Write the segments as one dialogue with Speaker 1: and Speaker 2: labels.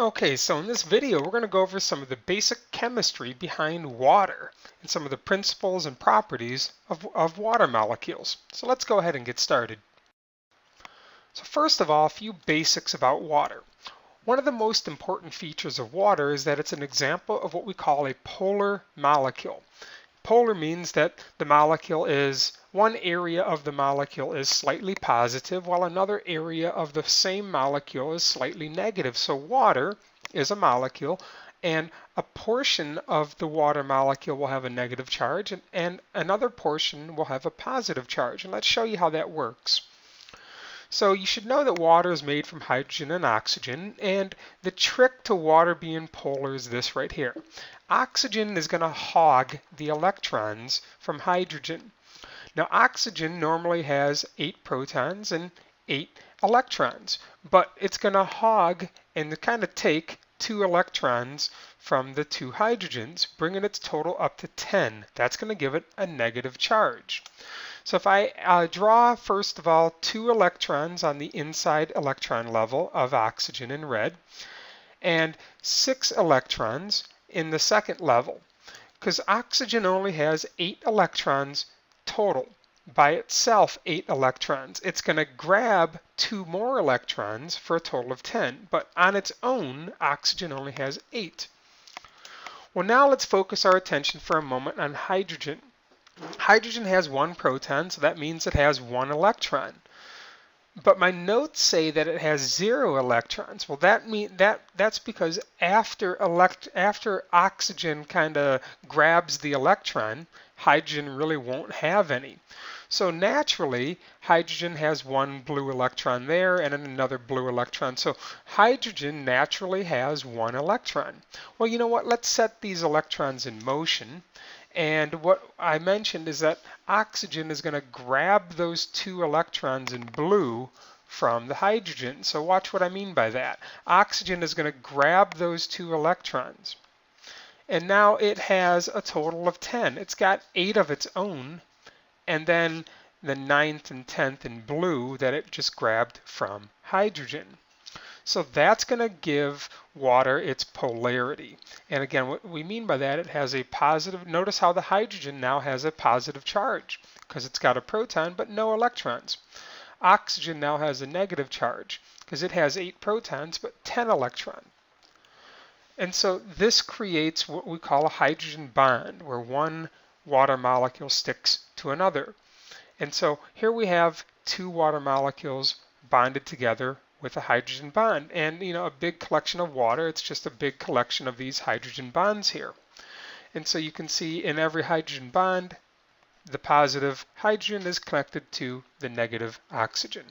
Speaker 1: Okay, so in this video we're going to go over some of the basic chemistry behind water and some of the principles and properties of water molecules. So let's go ahead and get started. So first of all, a few basics about water. One of the most important features of water is that it's an example of what we call a polar molecule. Polar means that the molecule is, one area of the molecule is slightly positive while another area of the same molecule is slightly negative. So water is a molecule and a portion of the water molecule will have a negative charge and another portion will have a positive charge. And let's show you how that works. So you should know that water is made from hydrogen and oxygen, and the trick to water being polar is this right here. Oxygen is going to hog the electrons from hydrogen. Now oxygen normally has 8 protons and 8 electrons, but it's going to hog and kind of take 2 electrons from the 2 hydrogens, bringing its total up to 10. That's going to give it a negative charge. So if I draw, first of all, 2 electrons on the inside electron level of oxygen in red, and 6 electrons in the second level, because oxygen only has 8 electrons total. By itself, 8 electrons. It's going to grab 2 more electrons for a total of 10, but on its own, oxygen only has 8. Well, now let's focus our attention for a moment on hydrogen. Hydrogen has 1 proton, so that means it has 1 electron. But my notes say that it has 0 electrons. Well, that's because after oxygen kind of grabs the electron, hydrogen really won't have any. So naturally, hydrogen has 1 blue electron there and another blue electron. So hydrogen naturally has 1 electron. Well, you know what? Let's set these electrons in motion. And what I mentioned is that oxygen is going to grab those 2 electrons in blue from the hydrogen. So watch what I mean by that. Oxygen is going to grab those 2 electrons. And now it has a total of 10. It's got 8 of its own, and then the 9th and 10th in blue that it just grabbed from hydrogen. So that's going to give water its polarity. And again, what we mean by that, it has a positive, notice how the hydrogen now has a positive charge because it's got a proton but no electrons. Oxygen now has a negative charge because it has 8 protons but 10 electrons. And so this creates what we call a hydrogen bond, where one water molecule sticks to another. And so here we have 2 water molecules bonded together with a hydrogen bond. And you know, a big collection of water, it's just a big collection of these hydrogen bonds here. And so you can see in every hydrogen bond, the positive hydrogen is connected to the negative oxygen.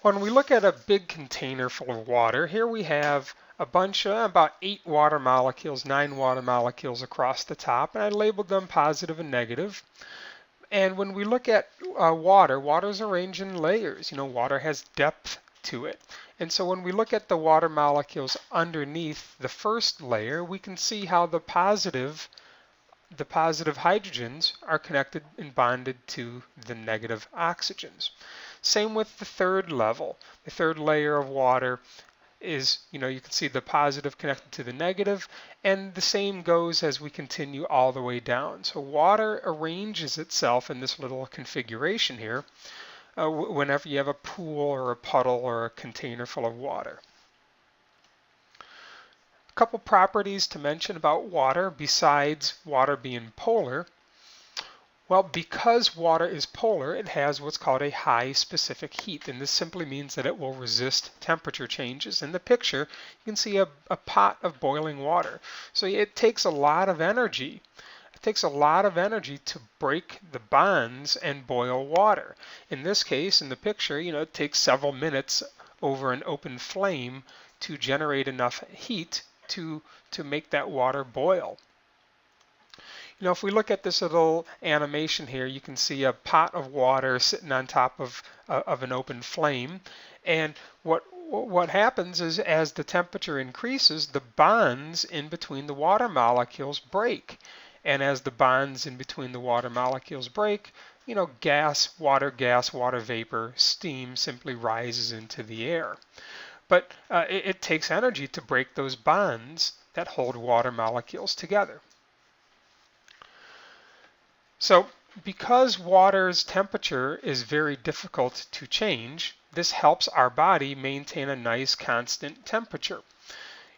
Speaker 1: When we look at a big container full of water, here we have a bunch of about 8 water molecules, 9 water molecules across the top, and I labeled them positive and negative. And when we look at water is arranged in layers. You know, water has depth to it. And so when we look at the water molecules underneath the first layer, we can see how the positive hydrogens are connected and bonded to the negative oxygens. Same with the third level. The third layer of water is, you know, you can see the positive connected to the negative, and the same goes as we continue all the way down. So water arranges itself in this little configuration here whenever you have a pool or a puddle or a container full of water. A couple properties to mention about water besides water being polar. Well, because water is polar, it has what's called a high specific heat, and this simply means that it will resist temperature changes. In the picture, you can see a pot of boiling water. So it takes a lot of energy. It takes a lot of energy to break the bonds and boil water. In this case, in the picture, you know, it takes several minutes over an open flame to generate enough heat to make that water boil. You know, if we look at this little animation here, you can see a pot of water sitting on top of an open flame. And what happens is, as the temperature increases, the bonds in between the water molecules break. And as the bonds in between the water molecules break, you know, gas, water vapor, steam simply rises into the air. but it takes energy to break those bonds that hold water molecules together. So because water's temperature is very difficult to change, this helps our body maintain a nice constant temperature.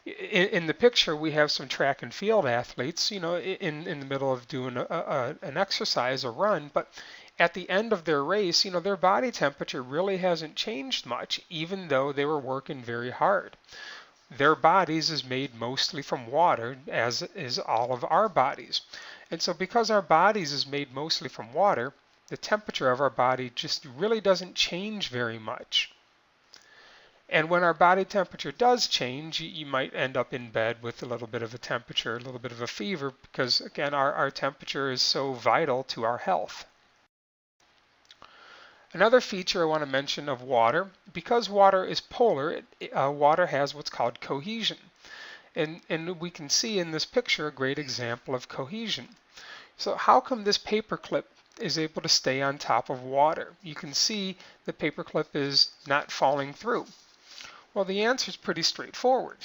Speaker 1: In the picture, we have some track and field athletes, in the middle of doing an exercise, a run, but at the end of their race, their body temperature really hasn't changed much, even though they were working very hard. Their bodies is made mostly from water, as is all of our bodies. And so because our bodies is made mostly from water, the temperature of our body just really doesn't change very much. And when our body temperature does change, you might end up in bed with a little bit of a temperature, a little bit of a fever, because again, our temperature is so vital to our health. Another feature I want to mention of water, because water is polar, water has what's called cohesion. And we can see in this picture a great example of cohesion. So how come this paperclip is able to stay on top of water? You can see the paperclip is not falling through. Well, the answer is pretty straightforward,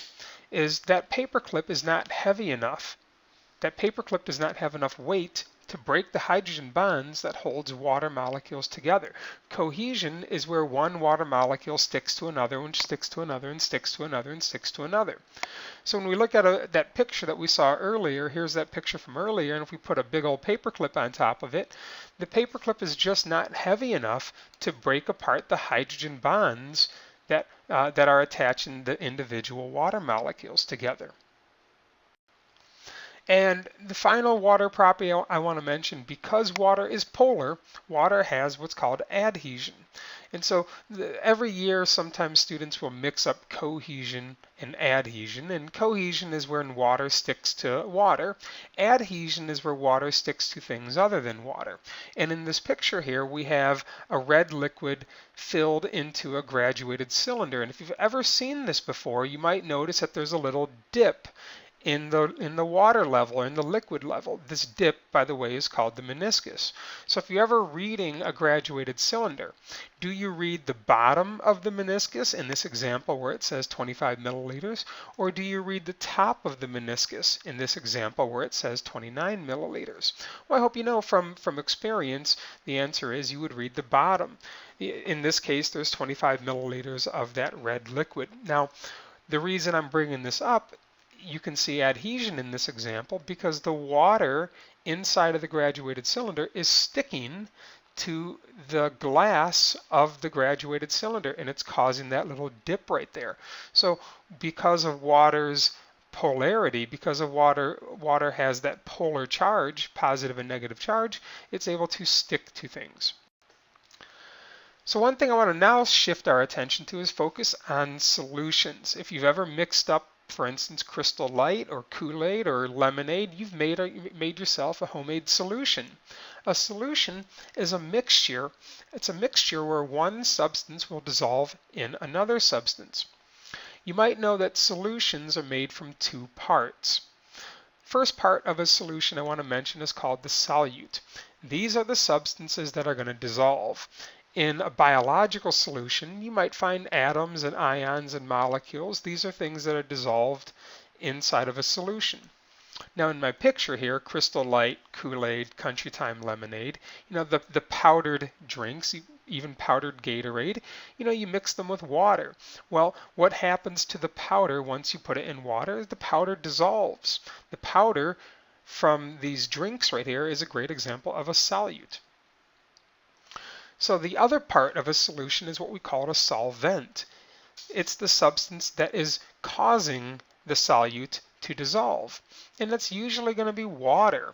Speaker 1: is that paperclip is not heavy enough. That paperclip does not have enough weight to break the hydrogen bonds that holds water molecules together. Cohesion is where one water molecule sticks to another, and sticks to another, and sticks to another, and sticks to another. So when we look at that picture that we saw earlier, here's that picture from earlier, and if we put a big old paperclip on top of it, the paperclip is just not heavy enough to break apart the hydrogen bonds that are attaching the individual water molecules together. And the final water property I want to mention, because water is polar, water has what's called adhesion. And so every year, sometimes students will mix up cohesion and adhesion. And cohesion is when water sticks to water. Adhesion is where water sticks to things other than water. And in this picture here, we have a red liquid filled into a graduated cylinder. And if you've ever seen this before, you might notice that there's a little dip in the water level, or in the liquid level. This dip, by the way, is called the meniscus. So if you're ever reading a graduated cylinder, do you read the bottom of the meniscus in this example where it says 25 milliliters, or do you read the top of the meniscus in this example where it says 29 milliliters? Well, I hope you know from experience, the answer is you would read the bottom. In this case, there's 25 milliliters of that red liquid. Now, the reason I'm bringing this up, you can see adhesion in this example because the water inside of the graduated cylinder is sticking to the glass of the graduated cylinder, and it's causing that little dip right there. So because of water's polarity, because of water has that polar charge, positive and negative charge, it's able to stick to things. So one thing I want to now shift our attention to is focus on solutions. If you've ever mixed up, for instance, Crystal Light or Kool-Aid or lemonade, you've made yourself a homemade solution. A solution is a mixture. It's a mixture where one substance will dissolve in another substance. You might know that solutions are made from two parts. First part of a solution I want to mention is called the solute. These are the substances that are going to dissolve. In a biological solution, you might find atoms and ions and molecules. These are things that are dissolved inside of a solution. Now in my picture here, Crystal Light, Kool-Aid, Country Time lemonade, the powdered drinks, even powdered Gatorade, you mix them with water. Well, what happens to the powder once you put it in water? The powder dissolves. The powder from these drinks right here is a great example of a solute. So the other part of a solution is what we call a solvent. It's the substance that is causing the solute to dissolve. And that's usually going to be water.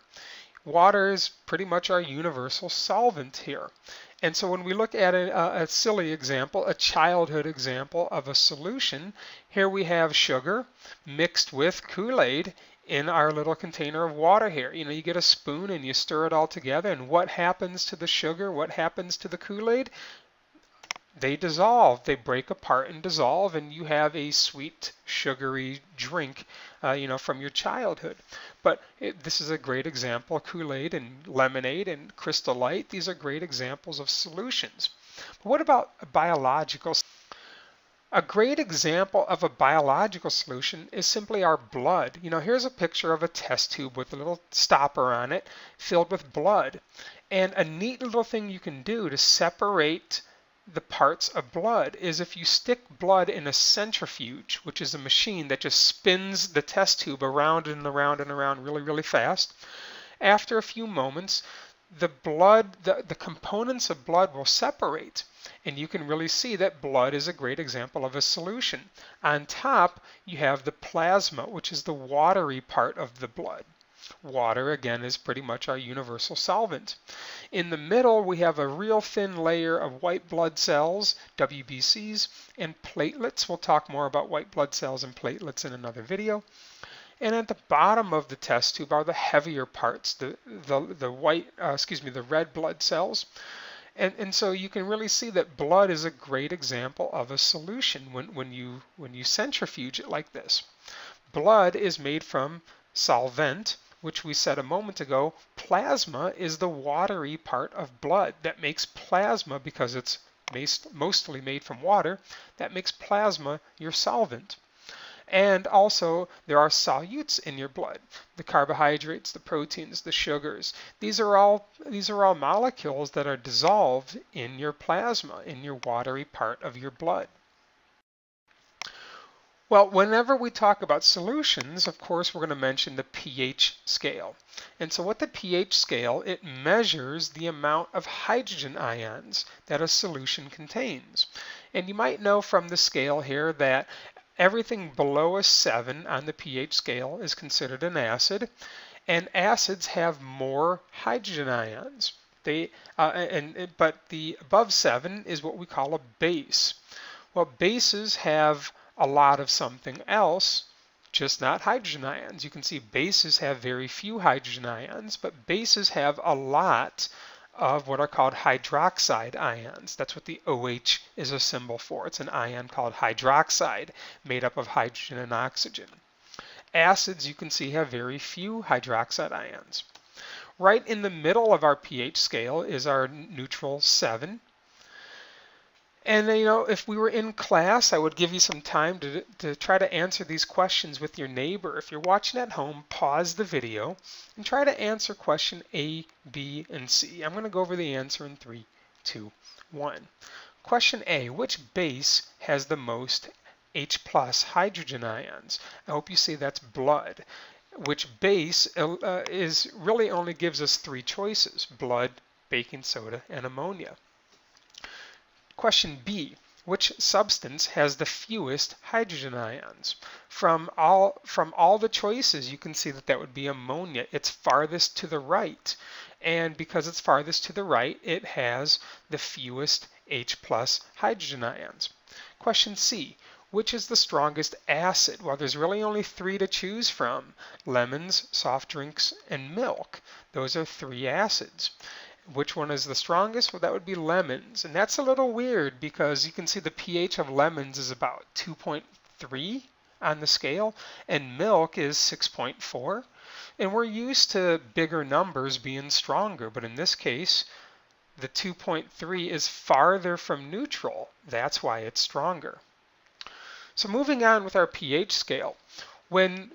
Speaker 1: Water is pretty much our universal solvent here. And so when we look at a silly example, a childhood example of a solution, here we have sugar mixed with Kool-Aid in our little container of water here. You get a spoon and you stir it all together, and what happens to the sugar? What happens to the Kool-Aid? They dissolve. They break apart and dissolve, and you have a sweet, sugary drink, from your childhood. But this is a great example. Kool-Aid and lemonade and Crystal Light, these are great examples of solutions. But what about biological? A great example of a biological solution is simply our blood. Here's a picture of a test tube with a little stopper on it filled with blood. And a neat little thing you can do to separate the parts of blood is if you stick blood in a centrifuge, which is a machine that just spins the test tube around and around and around really, really fast. After a few moments, the components of blood will separate, and you can really see that blood is a great example of a solution. On top, you have the plasma, which is the watery part of the blood. Water, again, is pretty much our universal solvent. In the middle, we have a real thin layer of white blood cells, WBCs, and platelets. We'll talk more about white blood cells and platelets in another video. And at the bottom of the test tube are the heavier parts, the red blood cells. And so you can really see that blood is a great example of a solution when you centrifuge it like this. Blood is made from solvent, which we said a moment ago. Plasma is the watery part of blood that makes plasma, because it's mostly made from water, that makes plasma your solvent. And also, there are solutes in your blood: the carbohydrates, the proteins, the sugars. These are all molecules that are dissolved in your plasma, in your watery part of your blood. Well, whenever we talk about solutions, of course, we're going to mention the pH scale. And so what the pH scale, it measures the amount of hydrogen ions that a solution contains. And you might know from the scale here that everything below a 7 on the pH scale is considered an acid, and acids have more hydrogen ions. But the above 7 is what we call a base. Well, bases have a lot of something else, just not hydrogen ions. You can see bases have very few hydrogen ions, but bases have a lot of what are called hydroxide ions. That's what the OH is a symbol for. It's an ion called hydroxide, made up of hydrogen and oxygen. Acids, you can see, have very few hydroxide ions. Right in the middle of our pH scale is our neutral 7. And if we were in class, I would give you some time to try to answer these questions with your neighbor. If you're watching at home, pause the video and try to answer question A, B, and C. I'm going to go over the answer in 3, 2, 1. Question A: which base has the most H+ hydrogen ions? I hope you see that's blood. Which base is really only gives us 3 choices: blood, baking soda, and ammonia. Question B: which substance has the fewest hydrogen ions? From all the choices, you can see that would be ammonia. It's farthest to the right, and because it's farthest to the right, it has the fewest H+ hydrogen ions. Question C: which is the strongest acid? Well, there's really only 3 to choose from: lemons, soft drinks, and milk. Those are 3 acids. Which one is the strongest? Well, that would be lemons. And that's a little weird because you can see the pH of lemons is about 2.3 on the scale, and milk is 6.4. And we're used to bigger numbers being stronger, but in this case, the 2.3 is farther from neutral. That's why it's stronger. So moving on with our pH scale, when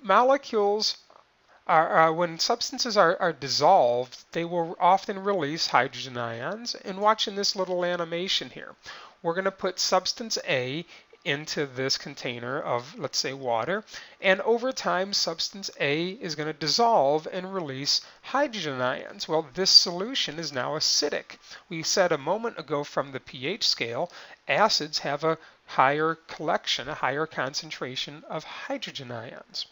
Speaker 1: substances are dissolved, they will often release hydrogen ions. And watching this little animation here, we're going to put substance A into this container of, let's say, water, and over time substance A is going to dissolve and release hydrogen ions. Well, this solution is now acidic. We said a moment ago from the pH scale, acids have a higher collection, a higher concentration of hydrogen ions.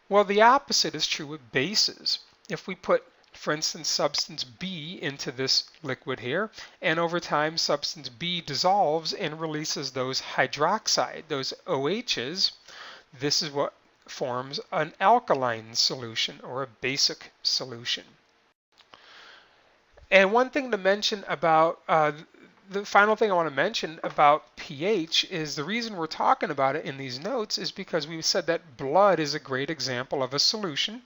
Speaker 1: Well, the opposite is true with bases. If we put, for instance, substance B into this liquid here, and over time substance B dissolves and releases those hydroxide, those OHs, this is what forms an alkaline solution or a basic solution. And one thing to mention about the final thing I want to mention about pH is the reason we're talking about it in these notes is because we said that blood is a great example of a solution,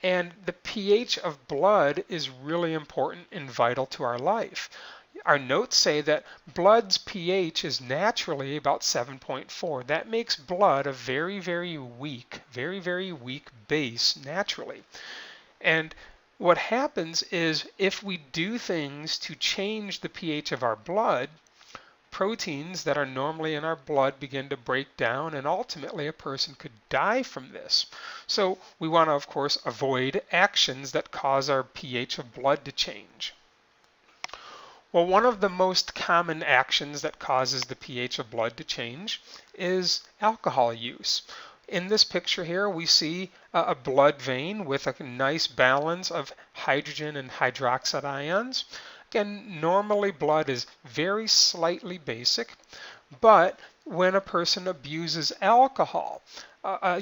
Speaker 1: and the pH of blood is really important and vital to our life. Our notes say that blood's pH is naturally about 7.4. That makes blood a very, very weak base naturally. And what happens is if we do things to change the pH of our blood, proteins that are normally in our blood begin to break down, and ultimately a person could die from this. So we want to, of course, avoid actions that cause our pH of blood to change. Well, one of the most common actions that causes the pH of blood to change is alcohol use. In this picture here, we see a blood vein with a nice balance of hydrogen and hydroxide ions. Again, normally blood is very slightly basic, but when a person abuses alcohol,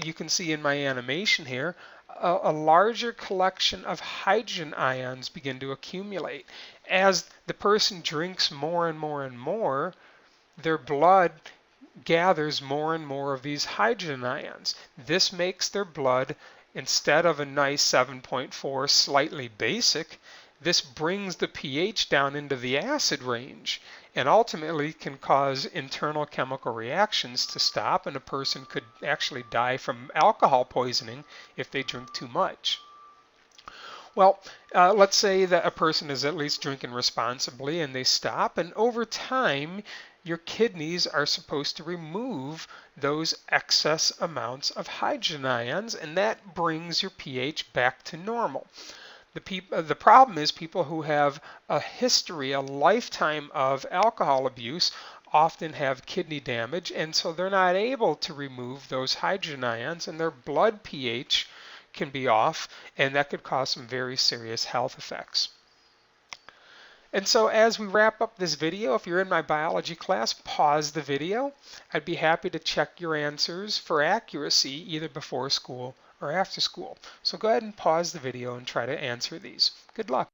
Speaker 1: you can see in my animation here, a larger collection of hydrogen ions begin to accumulate. As the person drinks more and more and more, their blood gathers more and more of these hydrogen ions. This makes their blood, instead of a nice 7.4 slightly basic, this brings the pH down into the acid range and ultimately can cause internal chemical reactions to stop, and a person could actually die from alcohol poisoning if they drink too much. Well, let's say that a person is at least drinking responsibly and they stop, and over time your kidneys are supposed to remove those excess amounts of hydrogen ions, and that brings your pH back to normal. The problem is people who have a history, a lifetime of alcohol abuse, often have kidney damage, and so they're not able to remove those hydrogen ions, and their blood pH can be off, and that could cause some very serious health effects. And so as we wrap up this video, if you're in my biology class, pause the video. I'd be happy to check your answers for accuracy either before school or after school. So go ahead and pause the video and try to answer these. Good luck.